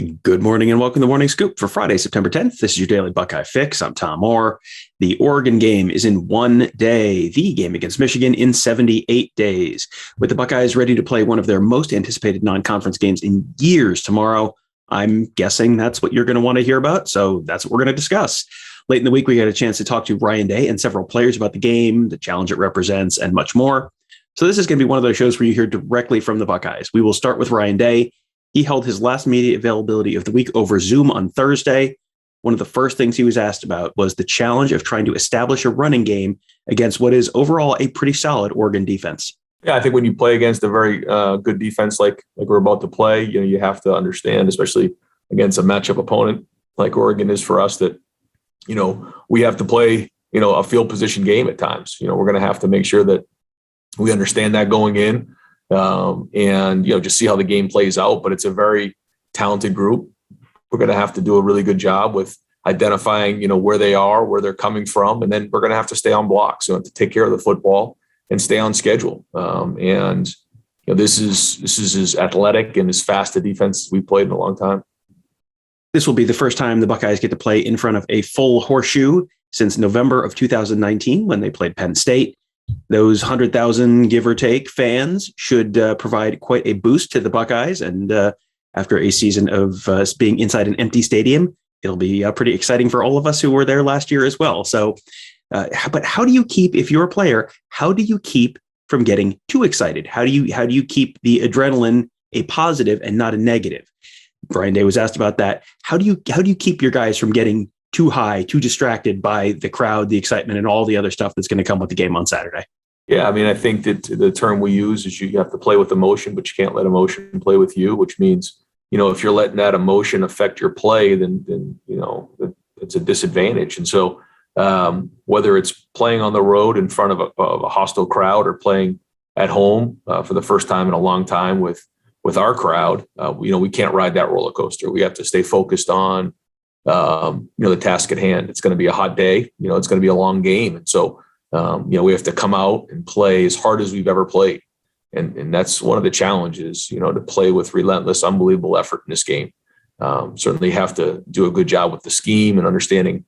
Good morning and welcome to the Morning Scoop for Friday, September 10th. This is your daily Buckeye fix. I'm Tom Moore. The Oregon game is in 1 day, the game against Michigan in 78 days. With the Buckeyes ready to play one of their most anticipated non-conference games in years tomorrow, I'm guessing that's what you're going to want to hear about. So that's what we're going to discuss. Late in the week, we got a chance to talk to Ryan Day and several players about the game, the challenge it represents, and much more. So this is going to be one of those shows where you hear directly from the Buckeyes. We will start with Ryan Day. He held his last media availability of the week over Zoom on Thursday. One of the first things he was asked about was the challenge of trying to establish a running game against what is overall a pretty solid Oregon defense. Yeah, I think when you play against a very good defense like we're about to play, you have to understand, especially against a matchup opponent like Oregon is for us, that we have to play a field position game at times. We're going to have to make sure that we understand that going in. And just see how the game plays out. But it's a very talented group. We're going to have to do a really good job with identifying, where they are, where they're coming from, and then we're going to have to stay on block. So to take care of the football and stay on schedule. This is as athletic and as fast a defense as we've played in a long time. This will be the first time the Buckeyes get to play in front of a full horseshoe since November of 2019 when they played Penn State. Those 100,000, give or take, fans should provide quite a boost to the Buckeyes. And after a season of being inside an empty stadium, it'll be pretty exciting for all of us who were there last year as well. So, but how do you keep, if you're a player, how do you keep from getting too excited? How do you keep the adrenaline a positive and not a negative? Brian Day was asked about that. How do you keep your guys from getting too high, too distracted by the crowd, the excitement, and all the other stuff that's going to come with the game on Saturday? Yeah, I think that the term we use is you have to play with emotion, but you can't let emotion play with you, which means, if you're letting that emotion affect your play, then it's a disadvantage. And so whether it's playing on the road in front of a hostile crowd or playing at home for the first time in a long time with our crowd, we can't ride that roller coaster. We have to stay focused on the task at hand. It's going to be a hot day. It's going to be a long game. And so, we have to come out and play as hard as we've ever played. And that's one of the challenges, to play with relentless, unbelievable effort in this game. Certainly have to do a good job with the scheme and understanding,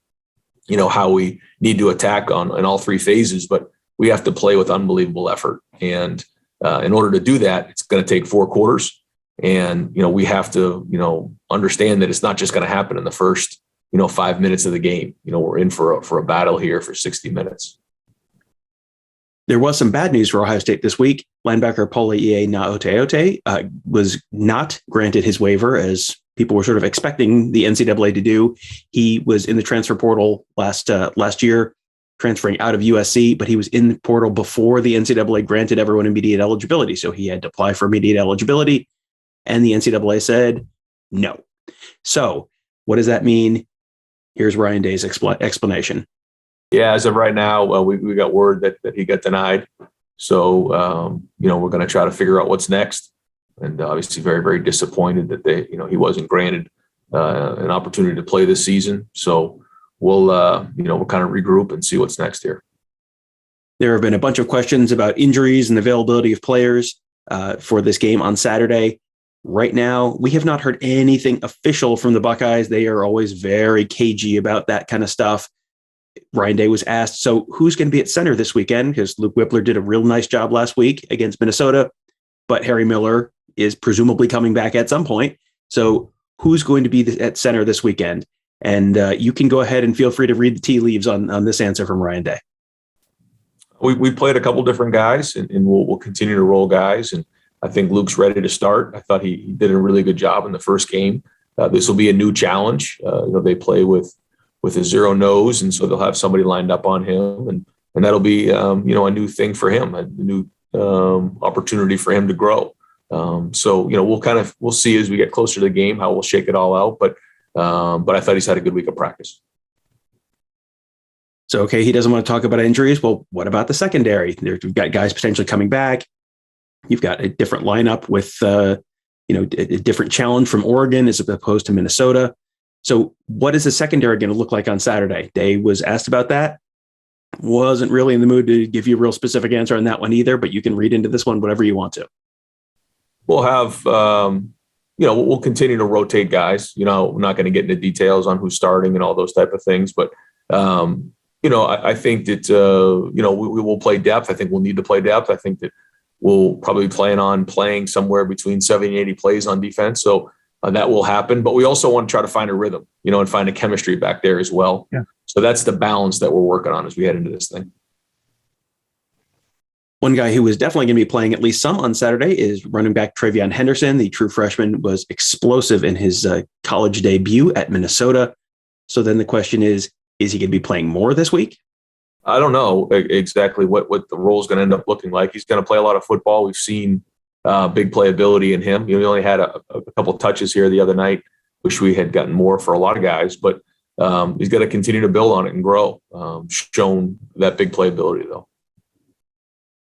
how we need to attack in all three phases, but we have to play with unbelievable effort. And in order to do that, it's going to take 4 quarters. And, we have to, understand that it's not just going to happen in the first, 5 minutes of the game. We're in for a battle here for 60 minutes. There was some bad news for Ohio State this week. Linebacker Paulie Naoteote was not granted his waiver, as people were sort of expecting the NCAA to do. He was in the transfer portal last year, transferring out of USC, but he was in the portal before the NCAA granted everyone immediate eligibility. So he had to apply for immediate eligibility. And the NCAA said no. So what does that mean? Here's Ryan Day's explanation. Yeah, as of right now, we got word that he got denied. So, we're going to try to figure out what's next. And obviously very, very disappointed that he wasn't granted an opportunity to play this season. So we'll kind of regroup and see what's next here. There have been a bunch of questions about injuries and availability of players for this game on Saturday. Right now, we have not heard anything official from the Buckeyes. They are always very cagey about that kind of stuff. Ryan Day was asked, so who's going to be at center this weekend? Because Luke Wypler did a real nice job last week against Minnesota, but Harry Miller is presumably coming back at some point. So who's going to be at center this weekend? And you can go ahead and feel free to read the tea leaves on this answer from Ryan Day. We played a couple different guys, and we'll continue to roll guys. And I think Luke's ready to start. I thought he did a really good job in the first game. This will be a new challenge. They play with a zero nose, and so they'll have somebody lined up on him, and that'll be a new thing for him, a new opportunity for him to grow. So we'll see as we get closer to the game how we'll shake it all out. But I thought he's had a good week of practice. So, okay, he doesn't want to talk about injuries. Well, what about the secondary? We've got guys potentially coming back. You've got a different lineup with, a different challenge from Oregon as opposed to Minnesota. So what is the secondary going to look like on Saturday? Day was asked about that. Wasn't really in the mood to give you a real specific answer on that one either, but you can read into this one whatever you want to. We'll have, we'll continue to rotate guys. We're not going to get into details on who's starting and all those type of things, but I think that we will play depth. I think we'll need to play depth. I think that we'll probably plan on playing somewhere between 70 and 80 plays on defense. So that will happen, but we also want to try to find a rhythm, and find a chemistry back there as well. Yeah. So that's the balance that we're working on as we head into this thing. One guy who is definitely going to be playing at least some on Saturday is running back TreVeyon Henderson. The true freshman was explosive in his college debut at Minnesota. So then the question is he going to be playing more this week? I don't know exactly what the role is going to end up looking like. He's going to play a lot of football. We've seen big playability in him. He only had a couple of touches here the other night. Wish we had gotten more for a lot of guys, but he's got to continue to build on it and grow. Shown that big playability, though.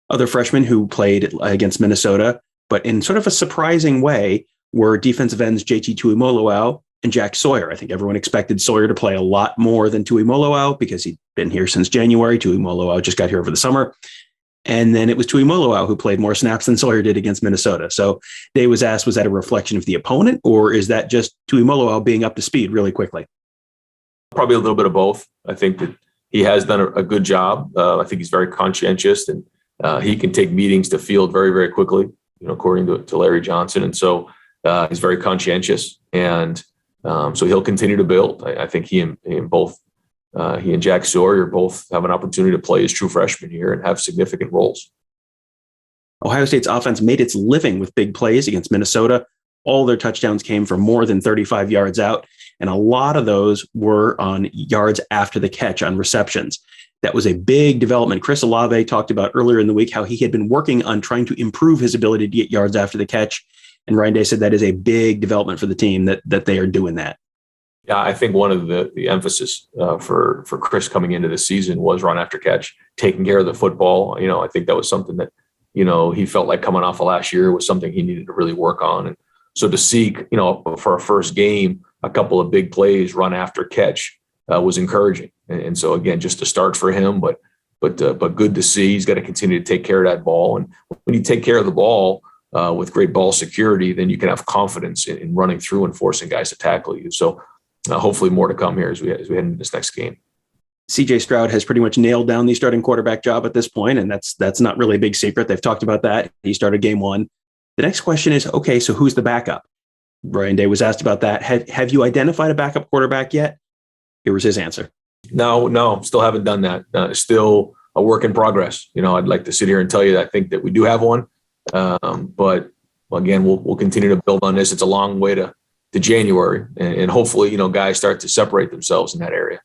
Other freshmen who played against Minnesota, but in sort of a surprising way, were defensive ends JT Tuimoloau and Jack Sawyer. I think everyone expected Sawyer to play a lot more than Tuimoloau because he'd been here since January. Tuimoloau just got here over the summer. And then it was Tuimoloau who played more snaps than Sawyer did against Minnesota. So Day was asked, was that a reflection of the opponent, or is that just Tuimoloau being up to speed really quickly? Probably a little bit of both. I think that he has done a good job. I think he's very conscientious, and he can take meetings to field very, very quickly, according to Larry Johnson. And so he's very conscientious, and so he'll continue to build. I think he and Jack Sawyer both have an opportunity to play as true freshmen here and have significant roles. Ohio State's offense made its living with big plays against Minnesota. All their touchdowns came from more than 35 yards out, and a lot of those were on yards after the catch on receptions. That was a big development. Chris Olave talked about earlier in the week how he had been working on trying to improve his ability to get yards after the catch. And Ryan Day said that is a big development for the team, that they are doing that. Yeah, I think one of the emphasis for Chris coming into the season was run after catch, taking care of the football. I think that was something that, he felt like coming off of last year was something he needed to really work on. And so to seek, for a first game, a couple of big plays, run after catch, was encouraging. And so again, just a start for him, but good to see. He's got to continue to take care of that ball. And when you take care of the ball with great ball security, then you can have confidence in running through and forcing guys to tackle you. So hopefully more to come here as we head into this next game. CJ Stroud has pretty much nailed down the starting quarterback job at this point, and that's not really a big secret. They've talked about that. He started game one. The next question is, okay, so who's the backup? Ryan Day was asked about that. Have you identified a backup quarterback yet? Here was his answer. No, still haven't done that. Still a work in progress. I'd like to sit here and tell you that I think that we do have one. But again, we'll continue to build on this. It's a long way to January, and hopefully, guys start to separate themselves in that area.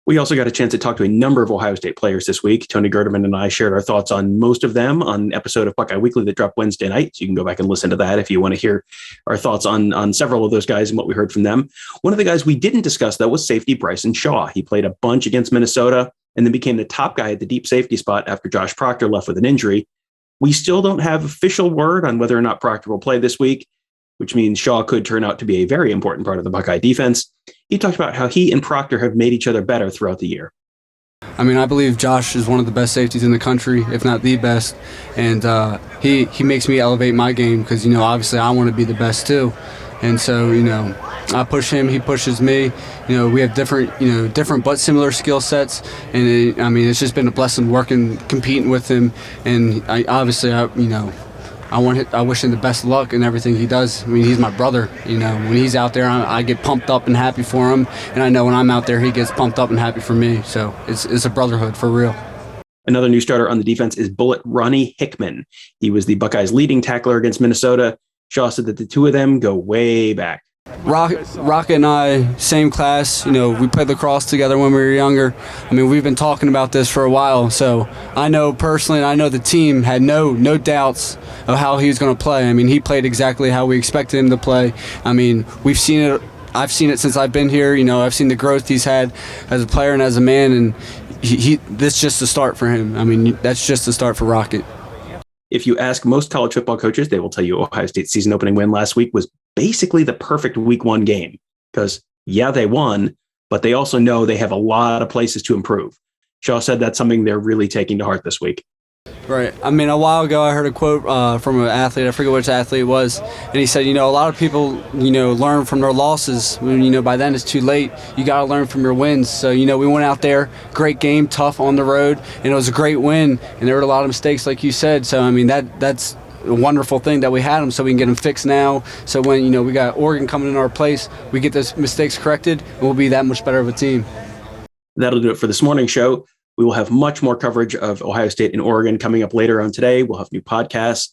We also got a chance to talk to a number of Ohio State players this week. Tony Gerdeman and I shared our thoughts on most of them on an episode of Buckeye Weekly that dropped Wednesday night. So you can go back and listen to that if you want to hear our thoughts on several of those guys and what we heard from them. One of the guys we didn't discuss, though, was safety Bryson Shaw. He played a bunch against Minnesota and then became the top guy at the deep safety spot after Josh Proctor left with an injury. We still don't have official word on whether or not Proctor will play this week, which means Shaw could turn out to be a very important part of the Buckeye defense. He talked about how he and Proctor have made each other better throughout the year. I believe Josh is one of the best safeties in the country, if not the best, and he makes me elevate my game because, obviously I want to be the best too. And so, I push him, he pushes me. We have different but similar skill sets, and it's just been a blessing competing with him, and I wish him the best luck in everything he does. He's my brother. When he's out there, I get pumped up and happy for him. And I know when I'm out there, he gets pumped up and happy for me. So it's a brotherhood for real. Another new starter on the defense is Bullet Ronnie Hickman. He was the Buckeyes' leading tackler against Minnesota. Shaw said that the two of them go way back. Rocket and I, same class. We played lacrosse together when we were younger. We've been talking about this for a while. So I know personally, and I know the team had no doubts of how he was going to play. He played exactly how we expected him to play. We've seen it. I've seen it since I've been here. I've seen the growth he's had as a player and as a man, and this is just a start for him. That's just a start for Rocket. If you ask most college football coaches, they will tell you Ohio State's season opening win last week was basically the perfect week one game because, yeah, they won, but they also know they have a lot of places to improve. Shaw said that's something they're really taking to heart this week. Right. I mean, a while ago, I heard a quote from an athlete. I forget which athlete it was. And he said, a lot of people, learn from their losses. When, by then it's too late. You got to learn from your wins. So, we went out there, great game, tough on the road, and it was a great win. And there were a lot of mistakes, like you said. So, I mean, that's a wonderful thing that we had them so we can get them fixed now. So when, we got Oregon coming in our place, we get those mistakes corrected, and we'll be that much better of a team. That'll do it for this morning's show. We will have much more coverage of Ohio State and Oregon coming up later on today. We'll have new podcasts,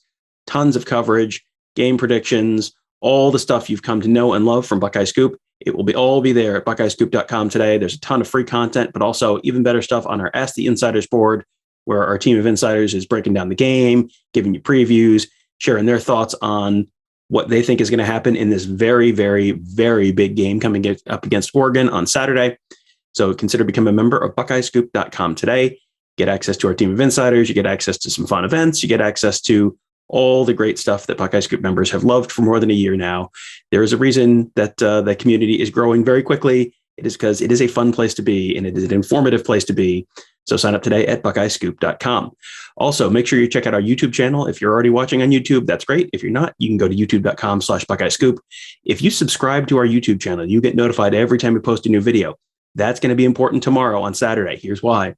tons of coverage, game predictions, all the stuff you've come to know and love from Buckeye Scoop. It will all be there at buckeyescoop.com today. There's a ton of free content, but also even better stuff on our Ask the Insiders board, where our team of insiders is breaking down the game, giving you previews, sharing their thoughts on what they think is going to happen in this very, very, very big game coming up against Oregon on Saturday. So consider becoming a member of buckeyescoop.com today. Get access to our team of insiders. You get access to some fun events. You get access to all the great stuff that Buckeye Scoop members have loved for more than a year now. There is a reason that the community is growing very quickly. It is because it is a fun place to be, and it is an informative place to be. So sign up today at buckeyescoop.com. Also, make sure you check out our YouTube channel. If you're already watching on YouTube, that's great. If you're not, you can go to youtube.com/buckeyescoop. If you subscribe to our YouTube channel, you get notified every time we post a new video. That's going to be important tomorrow on Saturday. Here's why.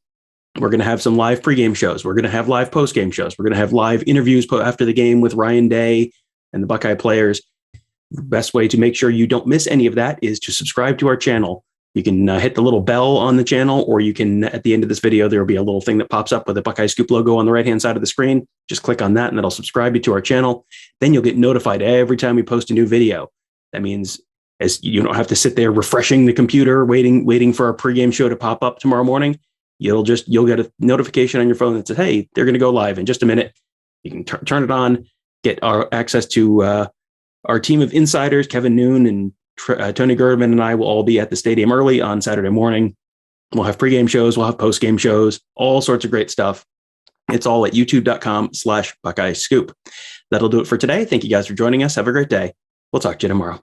We're going to have some live pregame shows. We're going to have live postgame shows. We're going to have live interviews after the game with Ryan Day and the Buckeye players. The best way to make sure you don't miss any of that is to subscribe to our channel. You can hit the little bell on the channel, or you can, at the end of this video, there will be a little thing that pops up with the Buckeye Scoop logo on the right-hand side of the screen. Just click on that, and that'll subscribe you to our channel. Then you'll get notified every time we post a new video. That means as you don't have to sit there refreshing the computer, waiting for our pregame show to pop up tomorrow morning. You'll get a notification on your phone that says, hey, they're going to go live in just a minute. You can turn it on, get our access to our team of insiders. Kevin Noon and Tony Girdman and I will all be at the stadium early on Saturday morning. We'll have pregame shows. We'll have postgame shows, all sorts of great stuff. It's all at youtube.com/Buckeye Scoop. That'll do it for today. Thank you guys for joining us. Have a great day. We'll talk to you tomorrow.